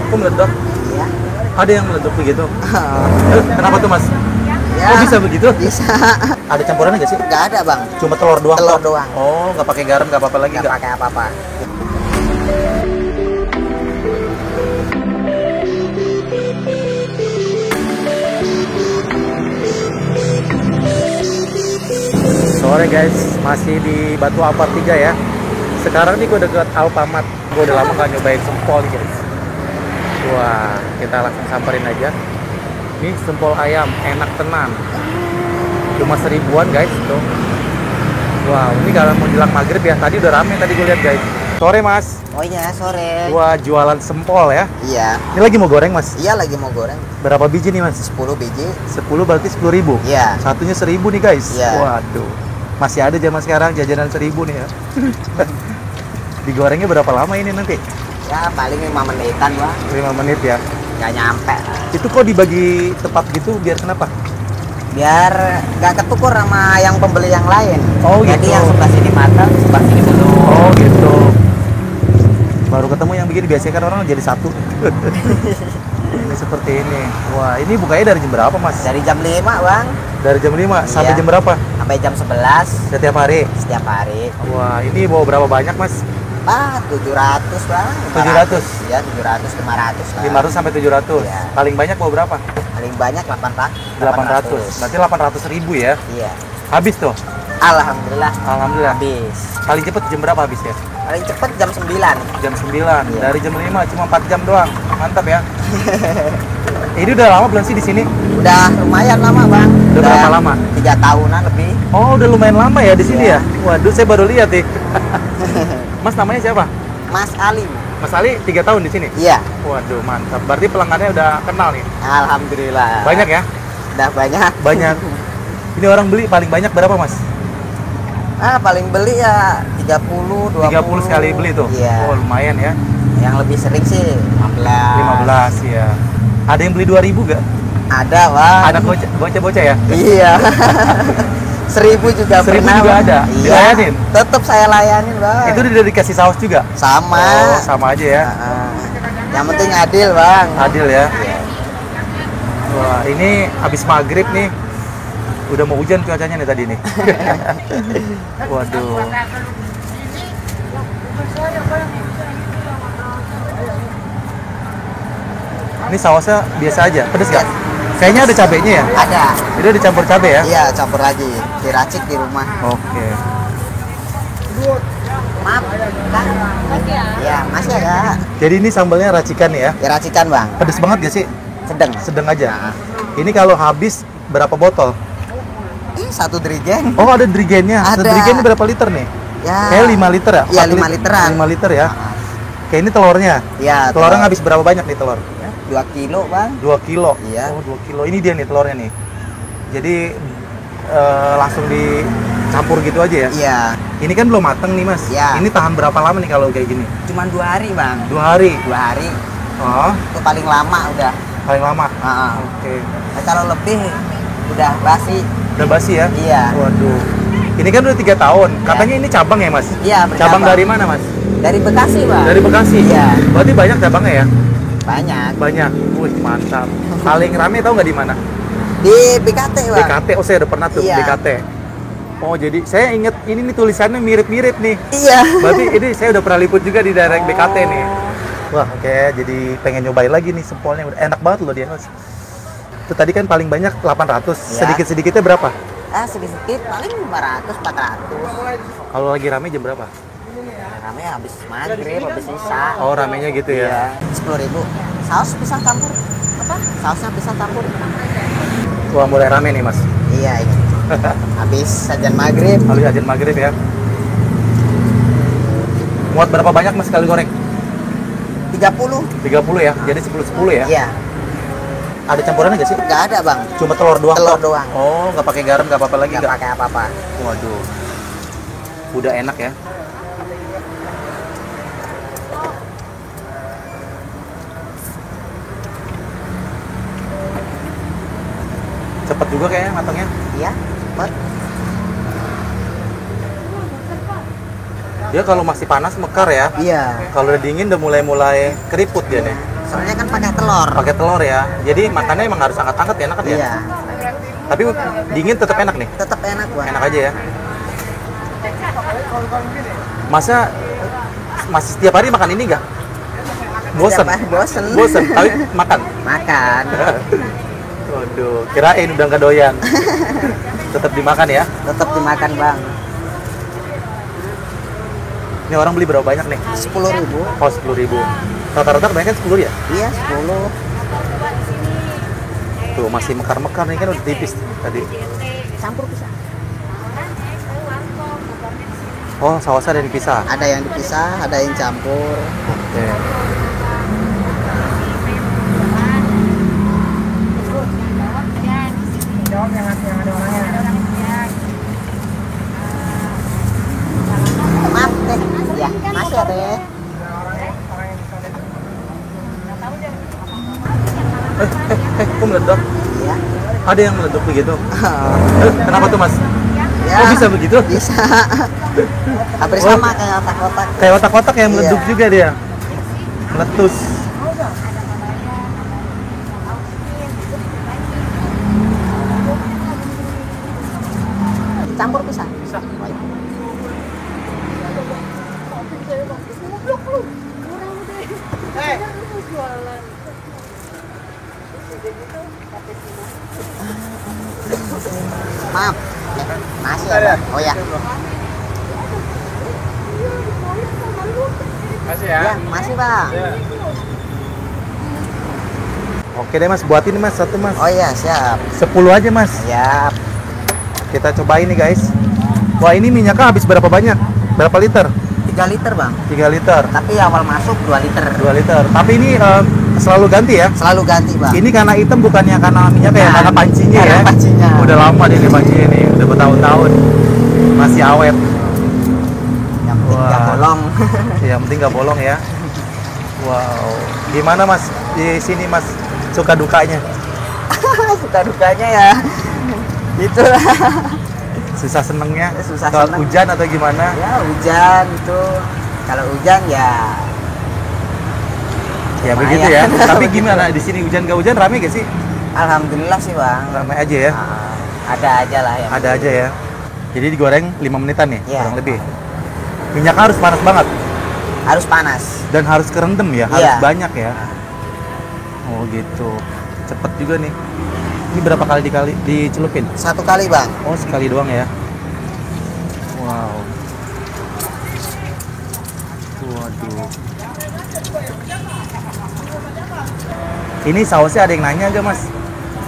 Kok meledak? Iya. Ada yang meledak begitu? Kenapa tuh mas? Ya, Oh bisa begitu? bisa. Ada campurannya nggak sih? Nggak ada bang. Cuma telur doang? Telur kok? doang. Oh, nggak pakai garam, nggak apa-apa lagi? Nggak pakai apa-apa. Sore guys, masih di Batu Ampar 3 ya. Sekarang nih gue deket Alfamart. Gue udah lama gak nyobain sempol nih guys. Wah, kita langsung samperin aja. Ini sempol ayam, enak tenan. Cuma 1000-an guys tuh. Wow, ini kalau mau jelang maghrib ya. Tadi udah rame tadi gue lihat guys. Sore mas. Oh iya, sore. Wah, jualan sempol ya. Iya. Ini lagi mau goreng mas? Iya, lagi mau goreng. Berapa biji nih mas? 10 biji. 10 berarti 10.000. Iya. Satunya 1.000 nih guys. Iya. Waduh. Masih ada zaman sekarang jajanan 1.000 nih ya. Digorengnya berapa lama ini nanti? Ya, paling 5 menitan bang. 5 menit ya. Nggak nyampe. Itu kok dibagi tepat gitu biar kenapa? Biar nggak ketukur sama yang pembeli yang lain. Oh, jadi gitu. yang sebelah sini matang, sebelah sini belum. Oh gitu. Baru ketemu yang begini, biasanya kan orang jadi satu. Ini seperti ini. Wah, ini bukanya dari jam berapa mas? Dari jam 5 bang. Dari jam 5 sampai Iya. jam berapa? Sampai jam 11 Setiap hari? setiap hari. Wah, ini bawa berapa banyak mas? 700 bang. 700? Iya, 700, 500 lah. 500 sampai 700? Iya. Paling banyak bawa berapa? Paling banyak 800. 800. Berarti 800.000 ya? Iya. Habis tuh? Alhamdulillah. Alhamdulillah. Habis. Paling cepet jam berapa habisnya? Paling cepet jam 9. Jam 9. Iya. Dari jam 5 cuma 4 jam doang. Mantap ya. Ini udah lama belum sih di sini? Udah lumayan lama bang. Udah berapa lama? 3 tahunan lebih. Oh, udah lumayan lama ya di sini Iya. ya? Waduh, saya baru lihat nih. Mas namanya siapa? Mas Ali. Mas Ali 3 tahun di sini? Iya. Waduh, mantap. Berarti pelanggannya udah kenal nih. Alhamdulillah. Banyak ya? Udah banyak. Banyak. Ini orang beli paling banyak berapa, Mas? Paling beli ya 30, 20. 30 sekali beli tuh? Iya. Oh, lumayan ya. Yang lebih sering sih 15. 15 ya. Ada yang beli 2.000 gak? Ada bang. Anak bocah-bocah ya? Iya. 1.000 juga 1.000 pernah. juga Bang. ada? Iya. Dilayanin? Tetap saya layanin bang. Itu udah dikasih saus juga? Sama. Oh, sama aja ya. Yang penting adil bang. Adil ya. Wah, ini habis maghrib nih. Udah mau hujan cuacanya nih tadi nih. Waduh. Ini sausnya biasa aja, pedes gak? Kayaknya ada cabenya ya? Ada. Jadi udah dicampur cabe ya? Iya, campur lagi. Diracik di rumah. Oke. Maaf, Kak. Iya, masih ada. Jadi ini sambalnya racikan nih ya? Ya racikan, Bang. Pedes banget gak sih? Sedang. Sedang aja. Ini kalau habis berapa botol? Satu drigen. Oh, ada drigennya. Satu Ada. drigen ini berapa liter nih? Ya. Kayak 5 liter ya? Iya, 4 5 literan. 5 liter ya? Kayak ini telurnya? Iya. Telurnya habis berapa banyak nih telur? 2 kilo, Bang. 2 kilo? Iya. Oh, 2 kilo. Ini dia nih telurnya nih. Jadi langsung dicampur gitu aja ya? Iya. Ini kan belum mateng nih mas? Iya. Ini tahan berapa lama nih kalau kayak gini? Cuman 2 hari, Bang. 2 hari? 2 hari. Oh, Itu paling lama udah. paling lama? Heeh. Oke. Nah, kalau lebih udah basi. Udah basi ya? Iya. Waduh. Ini kan udah 3 tahun. Katanya ini cabang ya mas? Iya, Cabang bercabang. dari mana mas? Dari Bekasi, Bang. Dari Bekasi? Iya. Berarti banyak cabangnya ya? Banyak. Banyak. Wih, mantap. Paling rame tau nggak di mana? Di BKT, Bang. BKT. Oh, saya udah pernah tuh Iya. BKT. Oh, jadi saya inget ini nih tulisannya mirip-mirip nih. Iya. Berarti ini saya udah pernah liput juga di daerah BKT nih. Wah, oke. Jadi pengen nyobain lagi nih sempolnya. Enak banget loh dia. Itu tadi kan paling banyak 800. Iya. Sedikit-sedikitnya berapa? Sedikit paling 500, 400. Kalau lagi rame jam berapa? Rame habis maghrib, habis sisa. Oh, ramenya gitu ya. 10.000. Saus pisang campur. Apa? Sausnya pisang campur. Wah, mulai rame nih, Mas. Iya, ini. Habis sajian maghrib. Habis azan maghrib ya. Muat berapa banyak Mas sekali goreng? 30. 30 ya. Jadi 10-10 ya. Iya. Ada campurannya nggak sih? Nggak ada, Bang. Cuma telur doang. Telur kok? doang. Oh, nggak pakai garam, nggak apa-apa lagi Nggak nggak? pakai apa-apa. Waduh. Udah enak ya. Cepet juga kayaknya matangnya. Iya, cepet. Dia kalau masih panas mekar ya. Iya. Kalau udah dingin udah mulai keriput dia nih. Soalnya kan pakai telur. Pakai telur ya. Jadi makannya emang harus angkat-angkat ya, enak kan ya? Iya. Tapi dingin tetap enak nih. Tetap enak bang. Enak aja ya. Masa masih setiap hari makan ini nggak? Bosen. Setiap hari bosen. Bosen. Tapi makan. Makan. Waduh, kirain udah nggak doyan. Tetap dimakan ya. Tetap dimakan bang. Ini orang beli berapa banyak nih? 10.000. Oh, 10.000. Rata-rata kebanyakan 10 ya? Iya 10. Tuh masih mekar-mekar nih kan udah tipis tadi. Campur bisa. Oh, sausnya ada yang dipisah. Ada yang dipisah, ada yang campur. Oke. Maaf deh. Ya, masih ada ya. Kok meledak? Iya. Ada yang meledak begitu? Kenapa tuh mas? Ya, Oh bisa begitu? bisa. Hampir sama kayak otak-otak. Kayak otak-otak yang meleduk Iya. juga dia. Meletus. Campur bisa. Bisa. Maaf. Masih ada. Oh ya. Masih Ya, masih bang. Oke deh mas, buatin mas satu mas. Oh iya siap. 10 aja mas. Siap. Kita cobain nih guys. Wah ini minyaknya habis berapa banyak? Berapa liter? 3 liter bang. 3 liter. Tapi awal masuk 2 liter. 2 liter. Tapi ini selalu ganti ya? Selalu ganti bang. Ini karena hitam bukannya karena minyak ya? Bukan. Karena pancinya Karena ya? pancinya. Udah lama dia nih pancinya nih. Udah bertahun-tahun. Masih awet. Yang penting Wah. nggak bolong. Yang penting nggak bolong ya. Wow. Gimana mas di sini mas suka dukanya? Suka dukanya ya. Itulah. Susah senengnya? Susah Kalau seneng. hujan atau gimana? Ya hujan itu. Kalau hujan ya. Ya lumayan. begitu ya. Tapi gimana di sini hujan gak hujan rame gak sih? Alhamdulillah sih bang. Rame aja ya. Ada aja lah ya. Ada aja ya. Jadi digoreng 5 menitan nih, Iya. kurang lebih. Minyaknya harus panas banget Harus panas. dan harus kerendam ya, harus Iya. banyak ya. Oh gitu. Cepet juga nih. Ini berapa kali dicelupin? 1 kali bang. Oh sekali doang ya. Wow. Waduh. Ini sausnya ada yang nanya gak mas?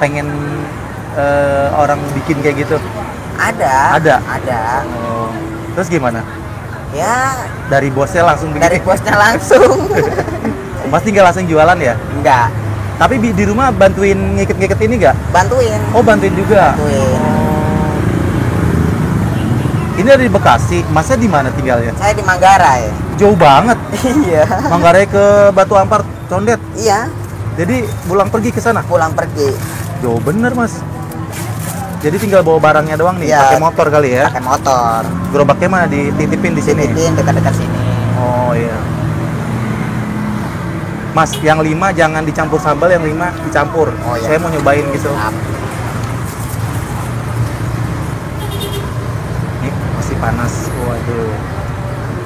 Pengen orang bikin kayak gitu? Ada. Ada? Ada. Oh. Terus gimana? Ya Dari bosnya langsung dari begini? bosnya langsung. Mas tinggal langsung jualan ya? Enggak. Tapi di rumah bantuin ngikut-ngikut ini gak? Bantuin. Oh bantuin juga? Bantuin. Ini ada di Bekasi, masa di mana tinggalnya? Saya di Manggarai. Jauh banget. Iya. Manggarai ke Batu Ampar, Condet. Iya. Jadi pulang pergi ke sana. Pulang pergi. Jauh bener mas. Jadi tinggal bawa barangnya doang nih, Iya. pakai motor kali ya. Pakai motor. Gerobaknya mana dititipin di sini? Titipin dekat-dekat sini. Oh iya. Mas, yang 5 jangan dicampur sambal, yang 5 dicampur. Oh, iya. Saya mau nyobain gitu. Siap. Nih, masih panas. Waduh.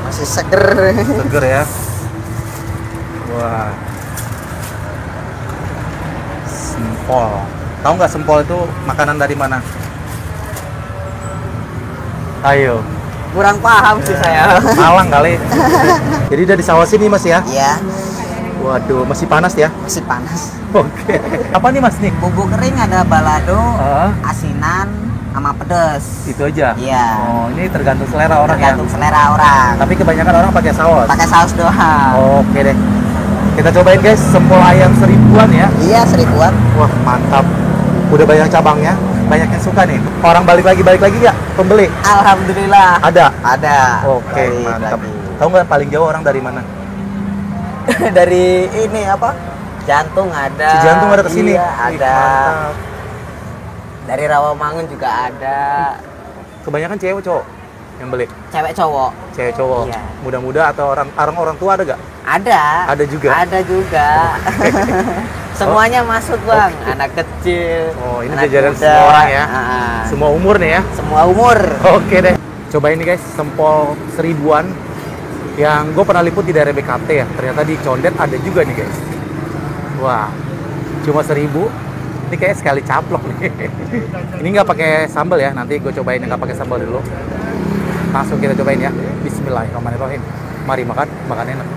Masih seger. Seger ya. Wah. Sempol. Tahu nggak sempol itu makanan dari mana? Ayo. Kurang paham sih saya. Malang kali. Jadi udah disawasin nih mas ya? Iya. Waduh, masih panas ya? Masih panas. Oke. Apa nih mas nih? Bumbu kering ada balado, Ah, asinan, sama pedes. itu aja? Iya. Oh, ini tergantung selera orang Tergantung ya? selera orang. Tapi kebanyakan orang pakai saus? Pakai saus doang. Oke deh. Kita cobain guys, sempol ayam 1000-an ya. Iya 1000-an. Wah, mantap. Udah banyak cabangnya, banyak yang suka nih. Orang balik lagi nggak? Pembeli? Alhamdulillah. Ada? Ada. Oke, Balik mantap. lagi. Tahu nggak paling jauh orang dari mana? Dari ini apa? Jantung ada. Si Jantung ada kesini? Iya, Wih, ada. mantap. Dari Rawamangun juga ada. Kebanyakan cewek cowok? yang beli? Cewek cowok. Cewek cowok. Iya. Muda-muda atau orang tua ada gak? Ada. Ada juga? Ada juga. Semuanya masuk bang, anak kecil. Oh, ini anak jajaran muda. semua orang ya? Ah, Semua umur nih ya? semua umur. Oke deh. Cobain nih guys, sempol seribuan yang gue pernah liput di daerah BKT ya. Ternyata di Condet ada juga nih guys. Wah, cuma 1.000. Ini kayak sekali caplok nih. Ini nggak pakai sambal ya. Nanti gue cobain yang nggak pakai sambal dulu. Langsung kita cobain ya. Bismillahirrahmanirrahim. Mari makan, makan enak.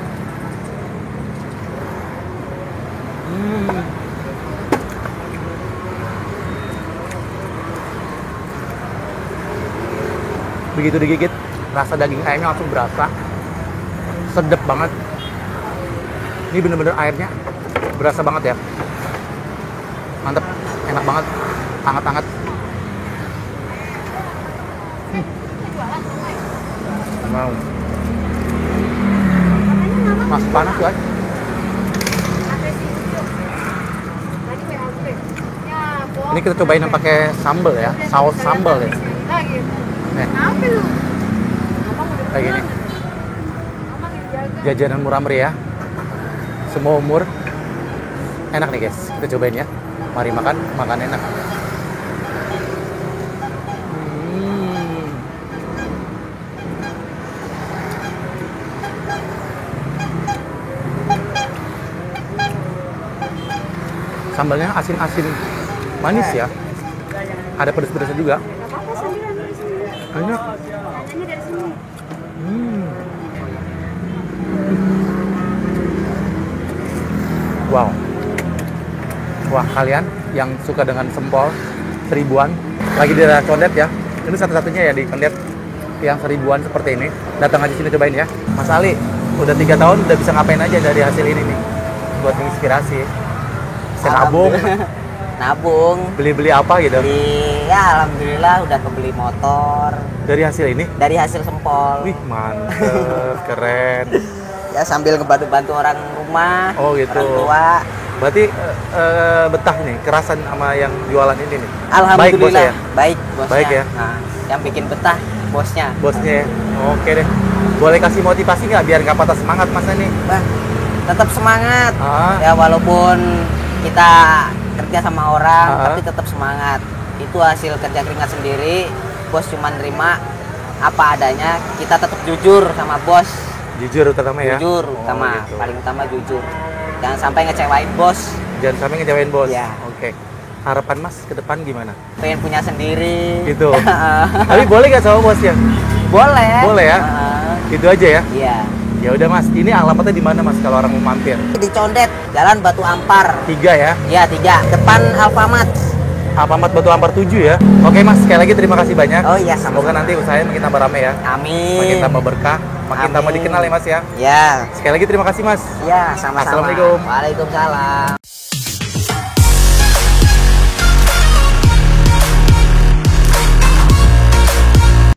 Begitu digigit, rasa daging ayamnya langsung berasa. Sedap banget. Ini bener-bener ayamnya berasa banget ya. Mantep, enak banget, hangat-hangat. Wow. Masih panas guys. Ini kita cobain yang pakai sambal ya, saus sambal ya. Nih, kayak gini. Jajanan murah meriah, semua umur. Enak nih guys, kita cobain ya. Mari makan, makan enak. Sambalnya asin-asin manis ya. Ada pedas-pedasnya juga. Enak. Wow. Wah, kalian yang suka dengan sempol seribuan lagi di daerah Condet ya. Ini satu-satunya ya di Condet yang seribuan seperti ini. Datang aja sini cobain ya. Mas Ali, udah 3 tahun udah bisa ngapain aja dari hasil ini nih? Buat menginspirasi. Bisa nabung. Nabung. Beli-beli apa gitu? Beli, ya alhamdulillah udah kebeli motor. Dari hasil ini? Dari hasil sempol. Wih, mantep, keren. Ya sambil ngebantu-bantu orang rumah. Oh gitu. Orang tua. Berarti betah nih, kerasan sama yang jualan ini nih. Alhamdulillah. Baik bosnya ya? Baik bosnya. Baik ya? Nah, yang bikin betah bosnya. Bosnya ya? Oke deh. Boleh kasih motivasi nggak biar nggak patah semangat mas ini? Bah, tetap semangat. Ah. Ya walaupun kita kerja sama orang, tapi tetap semangat. Itu hasil kerja keringat sendiri. Bos cuma nerima apa adanya. Kita tetap jujur sama bos. Jujur utama ya? Jujur utama, gitu. paling utama jujur. Jangan sampai ngecewain bos. Jangan sampai ngecewain bos? Ya. Oke. Harapan mas ke depan gimana? Pengen punya sendiri. Gitu. Tapi boleh nggak sama bos ya? Boleh. Boleh ya? Itu aja ya? Iya. Ya udah mas, ini alamatnya di mana mas kalau orang mau mampir? Di Condet, Jalan Batu Ampar. 3 ya? Iya, 3. Depan Alfamart. Alfamart Batu Ampar 7 ya? Oke mas, sekali lagi terima kasih banyak. Oh iya, sama-sama. Semoga nanti usahanya makin tambah ramai ya. Amin. Makin tambah berkah, makin Amin. tambah dikenal ya mas ya. Ya. Sekali lagi terima kasih mas. Ya, sama-sama. Assalamualaikum. Waalaikumsalam.